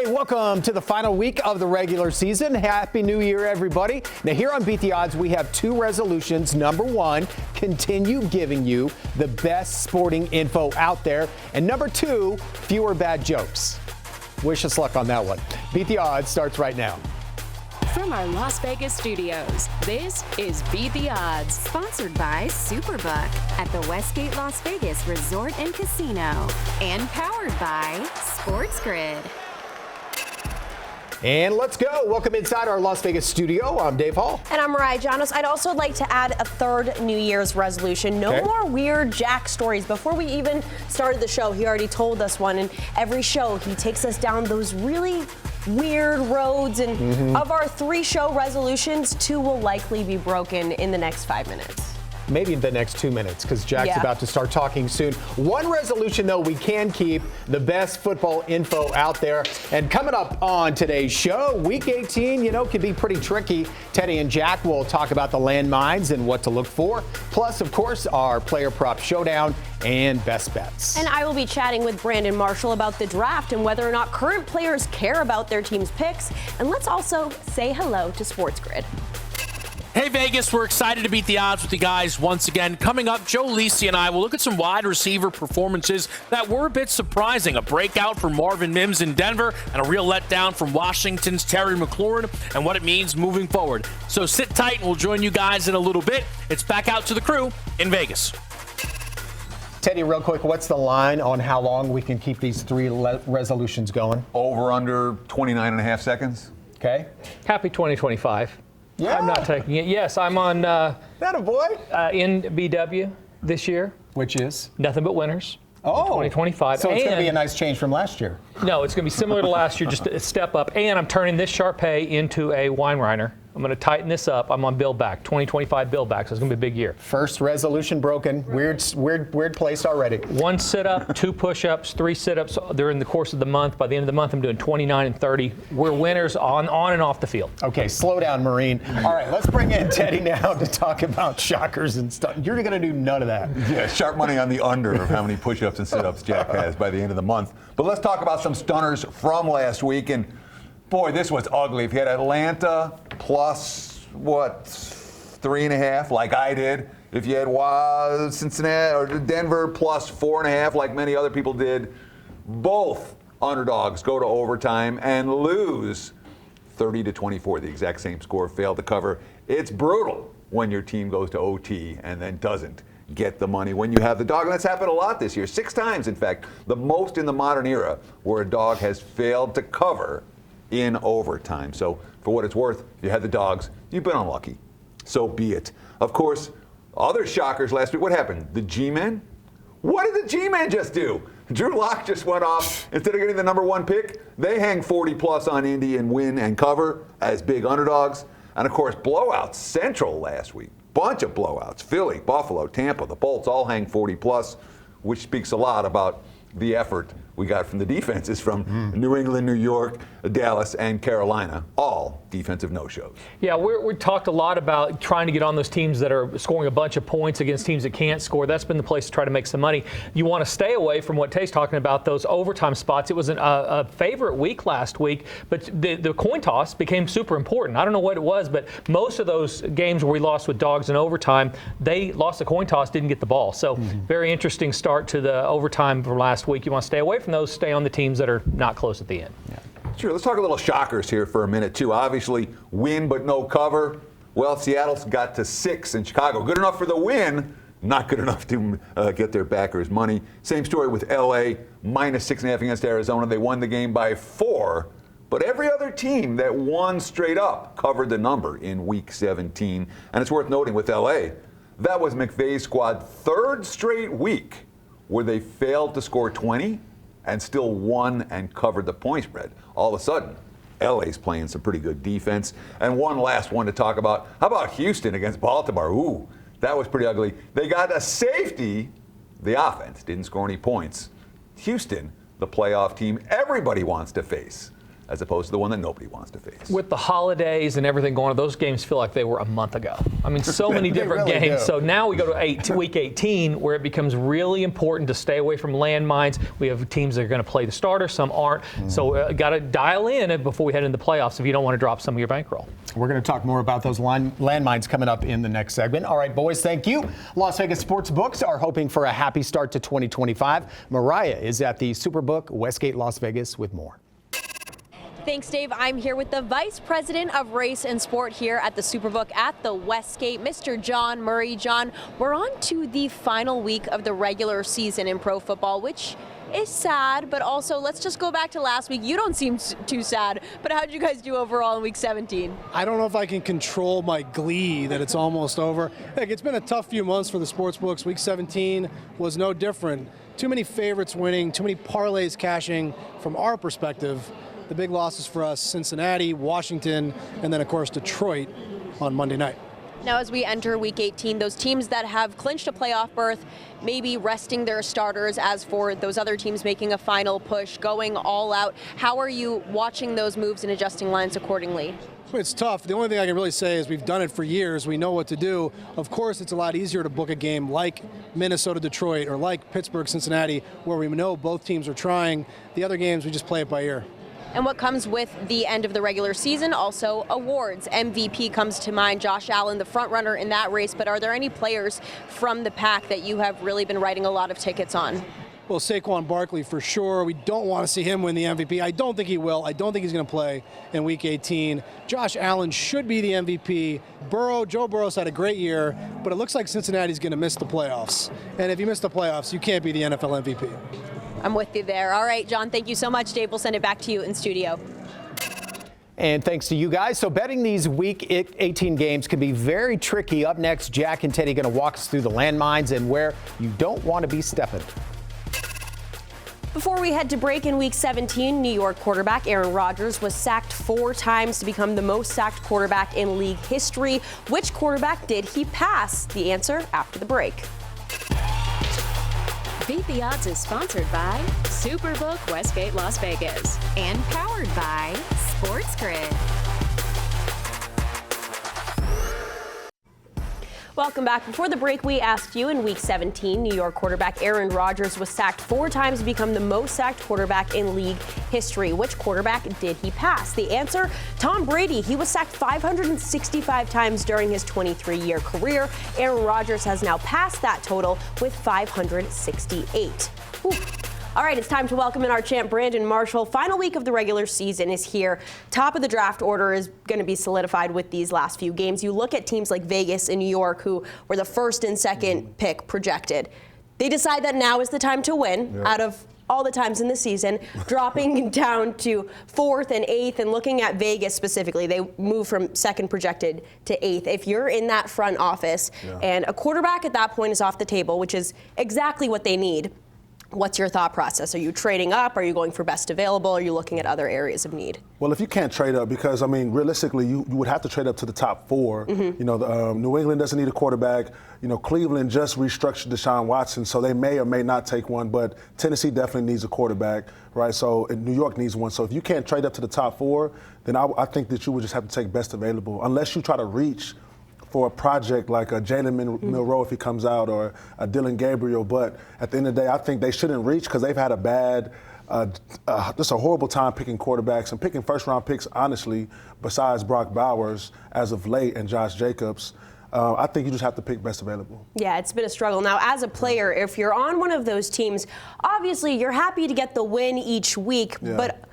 Hey, welcome to the final week of the regular season. Happy New Year, everybody. Now, here on Beat the Odds, we have two resolutions. Number one, continue giving you the best sporting info out there. And number two, fewer bad jokes. Wish us luck on that one. Beat the Odds starts right now. From our Las Vegas studios, this is Beat the Odds, sponsored by Superbook at the Westgate Las Vegas Resort and Casino, and powered by SportsGrid. And let's go. Welcome inside our Las Vegas studio. I'm Dave Hall. And I'm Mariah Janos. I'd also like to add a third New Year's resolution. No more weird Jack stories. Before we even started the show, he already told us one. And every show, he takes us down those really weird roads. And of our 3-show resolutions, 2 will likely be broken in the next 5 minutes. Maybe the next 2 minutes, because Jack's about to start talking soon. One resolution, though, we can keep the best football info out there. And coming up on today's show, Week 18, can be pretty tricky. Teddy and Jack will talk about the landmines and what to look for. Plus, of course, our player prop showdown and best bets. And I will be chatting with Brandon Marshall about the draft and whether or not current players care about their team's picks. And let's also say hello to SportsGrid. Hey Vegas, we're excited to beat the odds with you guys once again. Coming up, Joe Lisi and I will look at some wide receiver performances that were a bit surprising. A breakout for Marvin Mims in Denver and a real letdown from Washington's Terry McLaurin and what it means moving forward. So sit tight and we'll join you guys in a little bit. It's back out to the crew in Vegas. Teddy, real quick, what's the line on how long we can keep these 3 resolutions going? Over under 29 and a half seconds. Okay. Happy 2025. Yeah. I'm not taking it. Yes, I'm on in BW this year. Which is? Nothing but winners. Oh. 2025. So it's going to be a nice change from last year. No, it's going to be similar to last year, just a step up. And I'm turning this Sharpay into a wine riner. I'm going to tighten this up. I'm on Bill Back, 2025 Bill Back, so it's going to be a big year. First resolution broken. Weird place already. 1 sit-up, 2 push-ups, 3 sit-ups during the course of the month. By the end of the month, I'm doing 29 and 30. We're winners on and off the field. Okay, slow down, Marine. All right, let's bring in Teddy now to talk about shockers and stuff. You're going to do none of that. Yeah, sharp money on the under of how many push-ups and sit-ups Jack has by the end of the month. But let's talk about some stunners from last week. And boy, this was ugly. If you had Atlanta plus, 3.5, like I did. If you had Cincinnati or Denver plus 4.5, like many other people did, both underdogs go to overtime and lose 30-24, the exact same score, failed to cover. It's brutal when your team goes to OT and then doesn't get the money when you have the dog. And that's happened a lot this year. 6 times, in fact, the most in the modern era where a dog has failed to cover in overtime. So for what it's worth, if you had the dogs, you've been unlucky. So be it. Of course, other shockers last week. What happened? The G-Men? What did the G-Men just do? Drew Lock just went off. Instead of getting the number 1 pick, they hang 40 plus on Indy and win and cover as big underdogs. And of course, blowouts. Central last week. Bunch of blowouts. Philly, Buffalo, Tampa, the Bolts all hang 40 plus, which speaks a lot about the effort we got from the defenses from New England, New York, Dallas, and Carolina, all defensive no-shows. Yeah, we talked a lot about trying to get on those teams that are scoring a bunch of points against teams that can't score. That's been the place to try to make some money. You want to stay away from what Tay's talking about, those overtime spots. It was a favorite week last week, but the coin toss became super important. I don't know what it was, but most of those games where we lost with dogs in overtime, they lost the coin toss, didn't get the ball. So very interesting start to the overtime from last week. You want to stay away from those, stay on the teams that are not close at the end. Yeah. Sure, let's talk a little shockers here for a minute, too. Obviously, win but no cover. Well, Seattle's got to 6 in Chicago. Good enough for the win, not good enough to get their backers money. Same story with LA, minus 6.5 against Arizona. They won the game by 4, but every other team that won straight up covered the number in Week 17. And it's worth noting with LA, that was McVay's squad 3rd straight week where they failed to score 20 and still won and covered the point spread. All of a sudden, LA's playing some pretty good defense. And one last one to talk about. How about Houston against Baltimore? Ooh, that was pretty ugly. They got a safety. The offense didn't score any points. Houston, the playoff team everybody wants to face. as opposed to the one that nobody wants to face. With the holidays and everything going on, those games feel like they were a month ago. I mean, so many different really games. do. So now we go to week 18, where it becomes really important to stay away from landmines. We have teams that are going to play the starter, some aren't. So got to dial in before we head into the playoffs if you don't want to drop some of your bankroll. We're going to talk more about those landmines coming up in the next segment. All right, boys, thank you. Las Vegas sports books are hoping for a happy start to 2025. Mariah is at the Superbook Westgate Las Vegas with more. Thanks, Dave. I'm here with the Vice President of Race and Sport here at the Superbook at the Westgate, Mr. John Murray. John, we're on to the final week of the regular season in pro football, which is sad, but also let's just go back to last week. You don't seem too sad, but how did you guys do overall in week 17? I don't know if I can control my glee that it's almost over. Heck, it's been a tough few months for the sports books. Week 17 was no different. Too many favorites winning, too many parlays cashing. From our perspective, the big losses for us, Cincinnati, Washington, and then, of course, Detroit on Monday night. Now, as we enter week 18, those teams that have clinched a playoff berth, maybe resting their starters, as for those other teams making a final push, going all out. How are you watching those moves and adjusting lines accordingly? It's tough. The only thing I can really say is we've done it for years. We know what to do. Of course, it's a lot easier to book a game like Minnesota-Detroit or like Pittsburgh-Cincinnati, where we know both teams are trying. The other games, we just play it by ear. And what comes with the end of the regular season, also awards. MVP comes to mind, Josh Allen, the front runner in that race, but are there any players from the pack that you have really been writing a lot of tickets on? Well, Saquon Barkley for sure. We don't want to see him win the MVP. I don't think he will. I don't think he's going to play in Week 18. Josh Allen should be the MVP. Joe Burrow's had a great year, but it looks like Cincinnati's going to miss the playoffs. And if you miss the playoffs, you can't be the NFL MVP. I'm with you there. All right, John, thank you so much. Dave, we'll send it back to you in studio. And thanks to you guys. So betting these Week 18 games can be very tricky. Up next, Jack and Teddy going to walk us through the landmines and where you don't want to be stepping. Before we head to break in Week 17, New York quarterback Aaron Rodgers was sacked 4 times to become the most sacked quarterback in league history. Which quarterback did he pass? The answer after the break. Beat the Odds is sponsored by Superbook Westgate Las Vegas and powered by Sports Grid. Welcome back. Before the break, we asked you in Week 17, New York quarterback Aaron Rodgers was sacked 4 times to become the most sacked quarterback in league history. Which quarterback did he pass? The answer, Tom Brady. He was sacked 565 times during his 23-year career. Aaron Rodgers has now passed that total with 568. Ooh. All right, it's time to welcome in our champ, Brandon Marshall. Final week of the regular season is here. Top of the draft order is going to be solidified with these last few games. You look at teams like Vegas and New York, who were the first and second pick projected. They decide that now is the time to win out of all the times in the season, dropping down to 4th and 8th, and looking at Vegas specifically, they move from second projected to 8th. If you're in that front office and a quarterback at that point is off the table, which is exactly what they need, what's your thought process? Are you trading up? Are you going for best available? Are you looking at other areas of need? Well, if you can't trade up, because, I mean, realistically, you would have to trade up to the top 4. You know, New England doesn't need a quarterback. You know, Cleveland just restructured Deshaun Watson, so they may or may not take one, but Tennessee definitely needs a quarterback, right? So, and New York needs one. So if you can't trade up to the top 4, then I think that you would just have to take best available, unless you try to reach for a project like a Jalen Milroe if he comes out, or a Dylan Gabriel. But at the end of the day, I think they shouldn't reach, because they've had a bad, just a horrible time picking quarterbacks and picking first-round picks, honestly, besides Brock Bowers as of late and Josh Jacobs. I think you just have to pick best available. Yeah, it's been a struggle. Now, as a player, if you're on one of those teams, obviously you're happy to get the win each week, but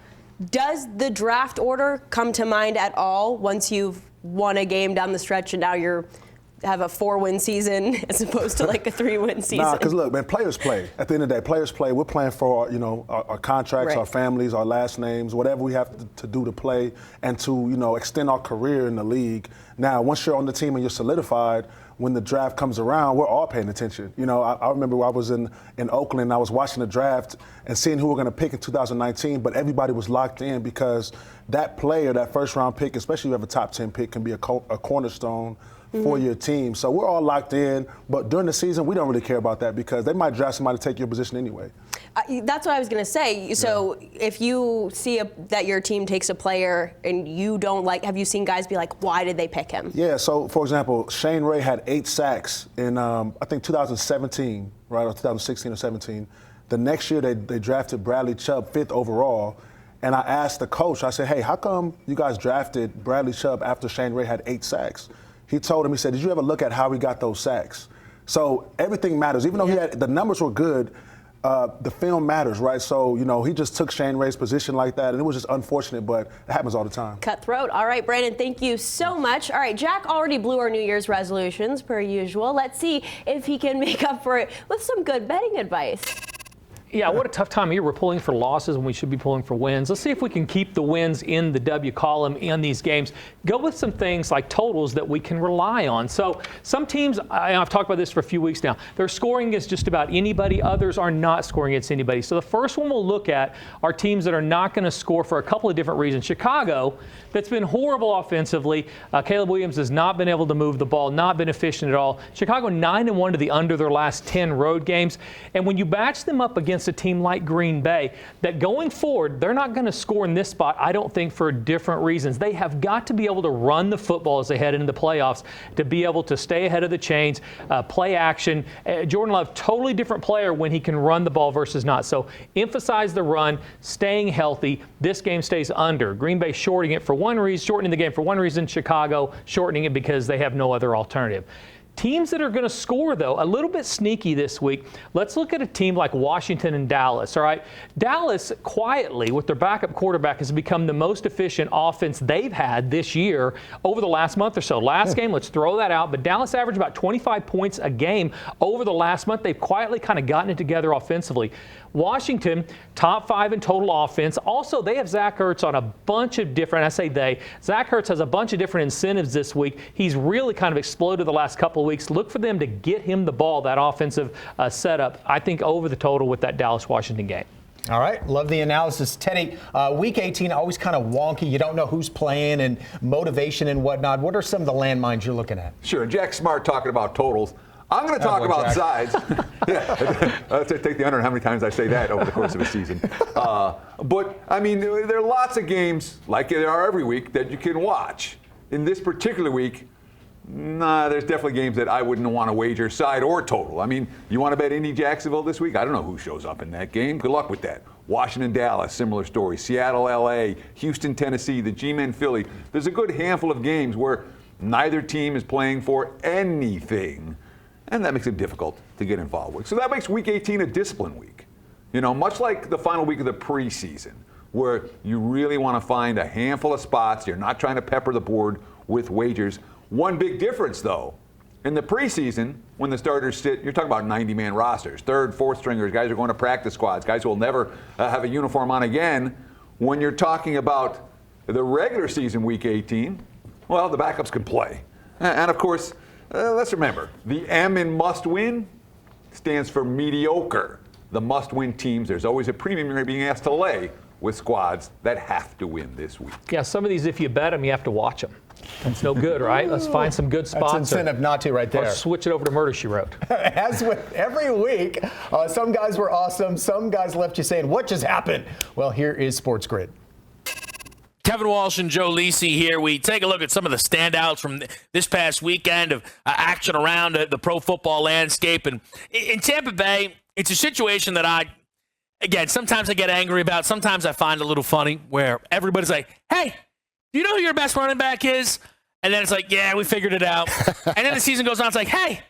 does the draft order come to mind at all once you've won a game down the stretch and now you're have a 4-win season as opposed to like a 3-win season? Nah, because look, man, players play. At the end of the day, players play. We're playing for, you know, our contracts, our families, our last names, whatever we have to do to play and to, you know, extend our career in the league. Now, once you're on the team and you're solidified, when the draft comes around, we're all paying attention. You know, I remember I was in Oakland, I was watching the draft and seeing who we're going to pick in 2019, but everybody was locked in because that player, that first-round pick, especially if you have a top 10 pick, can be a cornerstone for your team. So we're all locked in, but during the season, we don't really care about that because they might draft somebody to take your position anyway. That's what I was going to say. So if you see that your team takes a player and you don't like, have you seen guys be like, why did they pick him? Yeah, so for example, Shane Ray had 8 sacks in, I think, 2017, right, or 2016 or 17. The next year they drafted Bradley Chubb 5th overall. And I asked the coach, I said, hey, how come you guys drafted Bradley Chubb after Shane Ray had 8 sacks? He told him, he said, did you ever look at how he got those sacks? So everything matters. Even though the numbers were good, the film matters, right? So, he just took Shane Ray's position like that, and it was just unfortunate, but it happens all the time. Cutthroat. All right, Brandon, thank you so much. All right, Jack already blew our New Year's resolutions, per usual. Let's see if he can make up for it with some good betting advice. Yeah, what a tough time of year. We're pulling for losses when we should be pulling for wins. Let's see if we can keep the wins in the W column in these games. Go with some things like totals that we can rely on. So some teams, I've talked about this for a few weeks now, they're scoring against just about anybody. Others are not scoring against anybody. So the first one we'll look at are teams that are not going to score for a couple of different reasons. Chicago, that's been horrible offensively. Caleb Williams has not been able to move the ball, not been efficient at all. Chicago 9-1 to the under their last 10 road games. And when you match them up against a team like Green Bay, that going forward, they're not going to score in this spot, I don't think, for different reasons. They have got to be able to run the football as they head into the playoffs, to be able to stay ahead of the chains, play action. Jordan Love, totally different player when he can run the ball versus not. So emphasize the run, staying healthy. This game stays under. Green Bay shortening it for one reason, shortening the game for one reason. Chicago shortening it because they have no other alternative. Teams that are going to score, though, a little bit sneaky this week. Let's look at a team like Washington and Dallas, all right? Dallas, quietly, with their backup quarterback, has become the most efficient offense they've had this year over the last month or so. Last game, let's throw that out, but Dallas averaged about 25 points a game over the last month. They've quietly kind of gotten it together offensively. Washington, top 5 in total offense. Also, they have Zach Ertz on a bunch of different, I say they, Zach Ertz has a bunch of different incentives this week. He's really kind of exploded the last couple of weeks. Look for them to get him the ball, that offensive setup, I think, over the total with that Dallas-Washington game. All right, love the analysis. Teddy, week 18, always kind of wonky. You don't know who's playing and motivation and whatnot. What are some of the landmines you're looking at? Sure, Jack Smart talking about totals. I'm going to talk about sides. Let's take the under on how many times I say that over the course of a season. But, I mean, there are lots of games, like there are every week, that you can watch. In this particular week, there's definitely games that I wouldn't want to wager side or total. I mean, you want to bet Indy Jacksonville this week? I don't know who shows up in that game. Good luck with that. Washington, Dallas, similar story. Seattle, LA, Houston, Tennessee, the G-Men, Philly. There's a good handful of games where neither team is playing for anything. And that makes it difficult to get involved with. So that makes week 18 a discipline week. Much like the final week of the preseason, where you really want to find a handful of spots. You're not trying to pepper the board with wagers. One big difference, though, in the preseason, when the starters sit, you're talking about 90-man rosters, third, fourth stringers, guys who are going to practice squads, guys who will never have a uniform on again. When you're talking about the regular season week 18, well, the backups can play. And of course, let's remember, the M in must win stands for mediocre. The must win teams, there's always a premium you're being asked to lay with squads that have to win this week. Yeah, some of these, if you bet them, you have to watch them. That's no good, right? Let's find some good spots. That's incentive not to right there. Or switch it over to Murder, She Wrote. As with every week, some guys were awesome. Some guys left you saying, what just happened? Well, here is Sports Grid. Kevin Walsh and Joe Lisi here. We take a look at some of the standouts from this past weekend of action around the pro football landscape. And in Tampa Bay, it's a situation that sometimes I get angry about. Sometimes I find a little funny where everybody's like, hey, do you know who your best running back is? And then it's like, yeah, we figured it out. And then the season goes on. It's like, hey,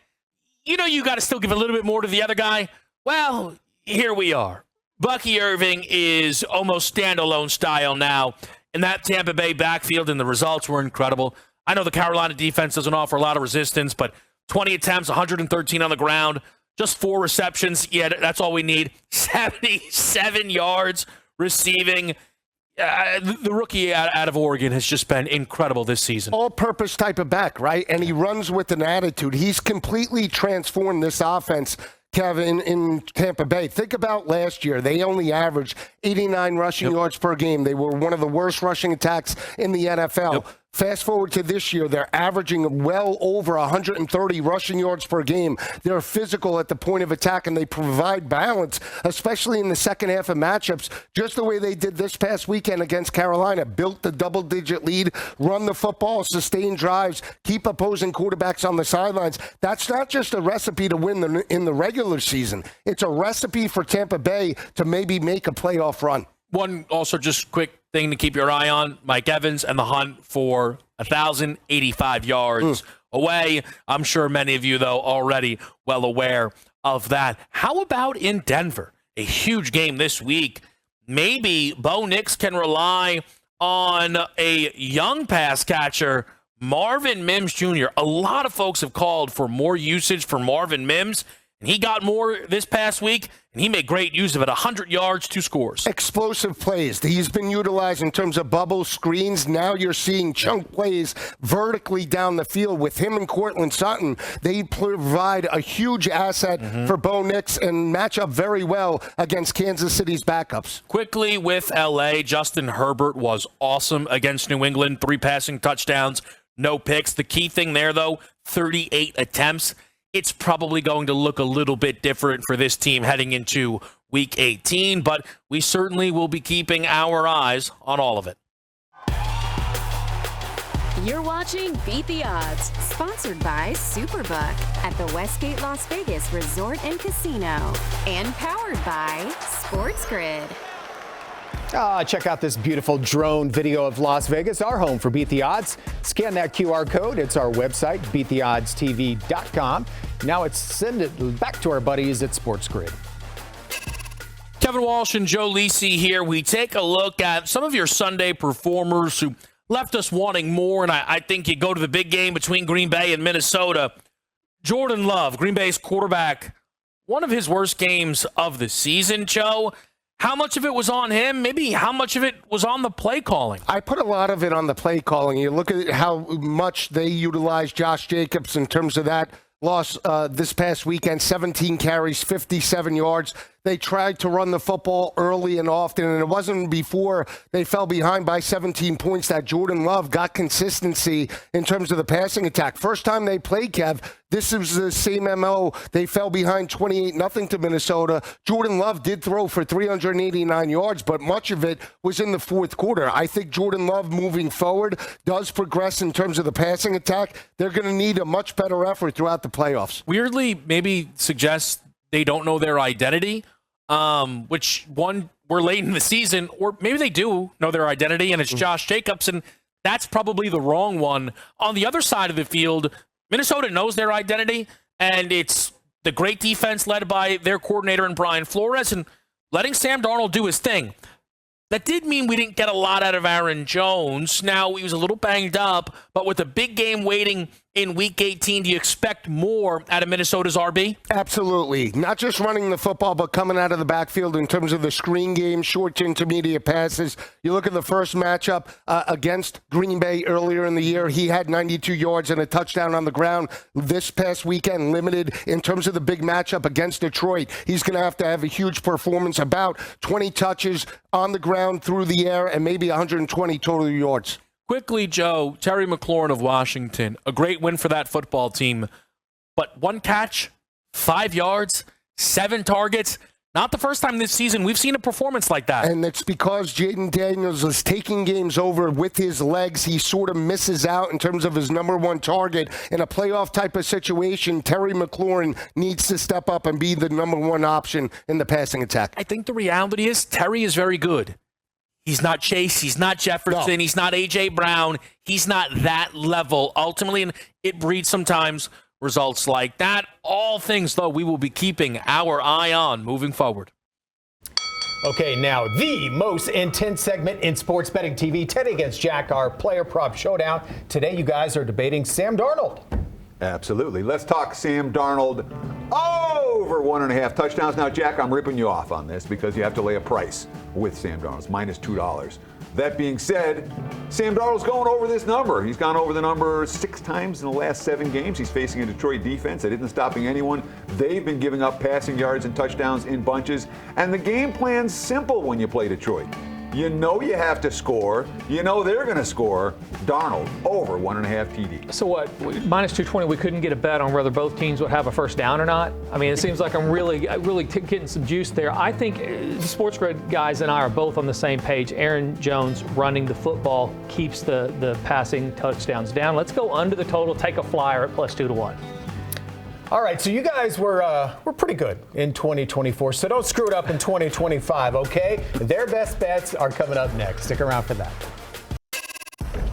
you got to still give a little bit more to the other guy. Well, here we are. Bucky Irving is almost standalone style now in that Tampa Bay backfield, and the results were incredible. I know the Carolina defense doesn't offer a lot of resistance, but 20 attempts, 113 on the ground, just 4 receptions. Yeah, that's all we need. 77 yards receiving. The rookie out of Oregon has just been incredible this season. All-purpose type of back, right? And he runs with an attitude. He's completely transformed this offense, Kevin, in Tampa Bay. Think about last year. They only averaged 89 rushing yards per game. They were one of the worst rushing attacks in the NFL. Fast forward to this year, they're averaging well over 130 rushing yards per game. They're physical at the point of attack, and they provide balance, especially in the second half of matchups, just the way they did this past weekend against Carolina. Built the double-digit lead, run the football, sustain drives, keep opposing quarterbacks on the sidelines. That's not just a recipe to win in the regular season. It's a recipe for Tampa Bay to maybe make a playoff run. One also just quick thing to keep your eye on, Mike Evans and the hunt for 1,085 yards away. I'm sure many of you, though, already well aware of that. How about in Denver? A huge game this week. Maybe Bo Nix can rely on a young pass catcher, Marvin Mims Jr. A lot of folks have called for more usage for Marvin Mims, and he got more this past week, and he made great use of it. 100 yards, 2 scores. Explosive plays. He's been utilized in terms of bubble screens. Now you're seeing chunk plays vertically down the field with him and Cortland Sutton. They provide a huge asset for Bo Nix and match up very well against Kansas City's backups. Quickly with L.A., Justin Herbert was awesome against New England. 3 passing touchdowns, no picks. The key thing there, though, 38 attempts. It's probably going to look a little bit different for this team heading into Week 18, but we certainly will be keeping our eyes on all of it. You're watching Beat the Odds, Sponsored by Superbook at the Westgate Las Vegas Resort and Casino. And powered by SportsGrid. Check out this beautiful drone video of Las Vegas, our home for Beat the Odds. Scan that QR code. It's our website, beattheoddstv.com. Now it's send it back to our buddies at SportsGrid. Kevin Walsh and Joe Lisi here. We take a look at some of your Sunday performers who left us wanting more, and I think you go to the big game between Green Bay and Minnesota. Jordan Love, Green Bay's quarterback, one of his worst games of the season, Joe. How much of it was on him? Maybe how much of it was on the play calling? I put a lot of it on the play calling. You look at how much they utilized Josh Jacobs in terms of that loss this past weekend, 17 carries, 57 yards. They tried to run the football early and often, and it wasn't before they fell behind by 17 points that Jordan Love got consistency in terms of the passing attack. First time they played, Kev, this was the same MO. They fell behind 28-0 to Minnesota. Jordan Love did throw for 389 yards, but much of it was in the fourth quarter. I think Jordan Love moving forward does progress in terms of the passing attack. They're going to need a much better effort throughout the playoffs. Weirdly, maybe suggests they don't know their identity, which one, we're late in the season, or maybe they do know their identity, and it's Josh Jacobs, and that's probably the wrong one. On the other side of the field, Minnesota knows their identity, and it's the great defense led by their coordinator in Brian Flores, and letting Sam Darnold do his thing. That did mean we didn't get a lot out of Aaron Jones. Now, he was a little banged up, but with a big game waiting in Week 18, do you expect more out of Minnesota's RB? Absolutely. Not just running the football, but coming out of the backfield in terms of the screen game, short to intermediate passes. You look at the first matchup against Green Bay earlier in the year. He had 92 yards and a touchdown on the ground. This past weekend, limited in terms of the big matchup against Detroit. He's going to have a huge performance, about 20 touches on the ground, through the air, and maybe 120 total yards. Quickly, Joe, Terry McLaurin of Washington, a great win for that football team. But 1 catch, 5 yards, 7 targets. Not the first time this season we've seen a performance like that. And it's because Jaden Daniels is taking games over with his legs. He sort of misses out in terms of his number one target. In a playoff type of situation, Terry McLaurin needs to step up and be the number one option in the passing attack. I think the reality is Terry is very good. He's not Chase. He's not Jefferson. No. He's not A.J. Brown. He's not that level ultimately, and it breeds sometimes results like that. All things, though, we will be keeping our eye on moving forward. Okay, now the most intense segment in sports betting TV, Ted against Jack, our player prop showdown. Today, you guys are debating Sam Darnold. Absolutely. Let's talk Sam Darnold over 1.5 touchdowns. Now, Jack, I'm ripping you off on this because you have to lay a price with Sam Darnold. It's -$2. That being said, Sam Darnold's going over this number. He's gone over the number 6 times in the last 7 games. He's facing a Detroit defense that isn't stopping anyone. They've been giving up passing yards and touchdowns in bunches. And the game plan's simple when you play Detroit. You know you have to score. You know they're going to score. Darnold over 1.5 TD. So what? Minus 220. We couldn't get a bet on whether both teams would have a first down or not. I mean, it seems like I'm really getting some juice there. I think the Sports Grid guys and I are both on the same page. Aaron Jones running the football keeps the passing touchdowns down. Let's go under the total. Take a flyer at plus 2-1. All right, so you guys were pretty good in 2024, so don't screw it up in 2025, okay? Their best bets are coming up next. Stick around for that.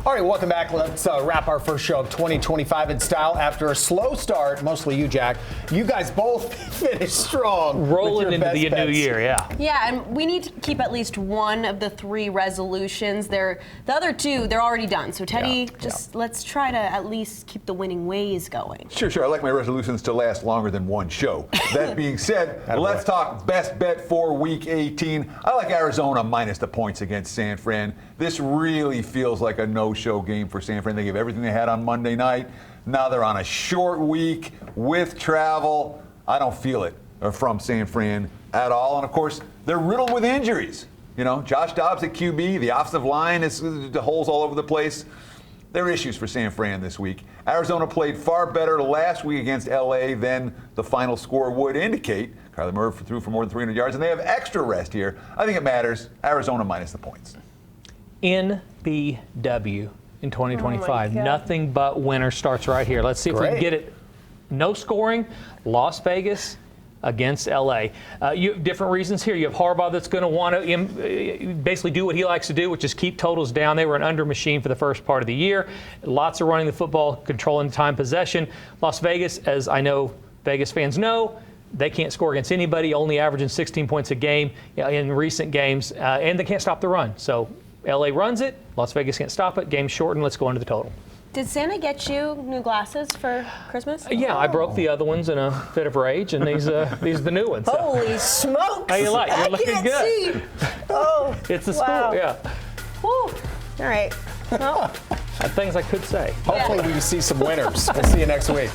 All right, welcome back. Let's wrap our first show of 2025 in style. After a slow start, mostly you, Jack, you guys both finished strong. Rolling into the new year, yeah. Yeah, and we need to keep at least one of the 3 resolutions. The other 2, they're already done. So, Teddy, let's try to at least keep the winning ways going. Sure. I like my resolutions to last longer than one show. That being said, let's talk best bet for Week 18. I like Arizona minus the points against San Fran. This really feels like a no-show game for San Fran. They gave everything they had on Monday night. Now they're on a short week with travel. I don't feel it from San Fran at all. And, of course, they're riddled with injuries. You know, Josh Dobbs at QB. The offensive line is the holes all over the place. There are issues for San Fran this week. Arizona played far better last week against L.A. than the final score would indicate. Kyler Murray threw for more than 300 yards, and they have extra rest here. I think it matters. Arizona minus the points. NBW in 2025. Nothing but winner starts right here. Let's see if we can get it. No scoring. Las Vegas against LA. You have different reasons here. You have Harbaugh that's going to want to basically do what he likes to do, which is keep totals down. They were an under machine for the first part of the year. Lots of running the football, controlling time possession. Las Vegas, as I know Vegas fans know, they can't score against anybody, only averaging 16 points a game in recent games, and they can't stop the run. So LA runs it. Las Vegas can't stop it. Game shortened. Let's go into the total. Did Santa get you new glasses for Christmas? Yeah, I broke the other ones in a fit of rage, and these are the new ones. So. Holy smokes! How you like? You're looking good. See. Oh, it's a school. Yeah. Woo. All right. Well, things I could say. Hopefully we see some winners. We'll see you next week.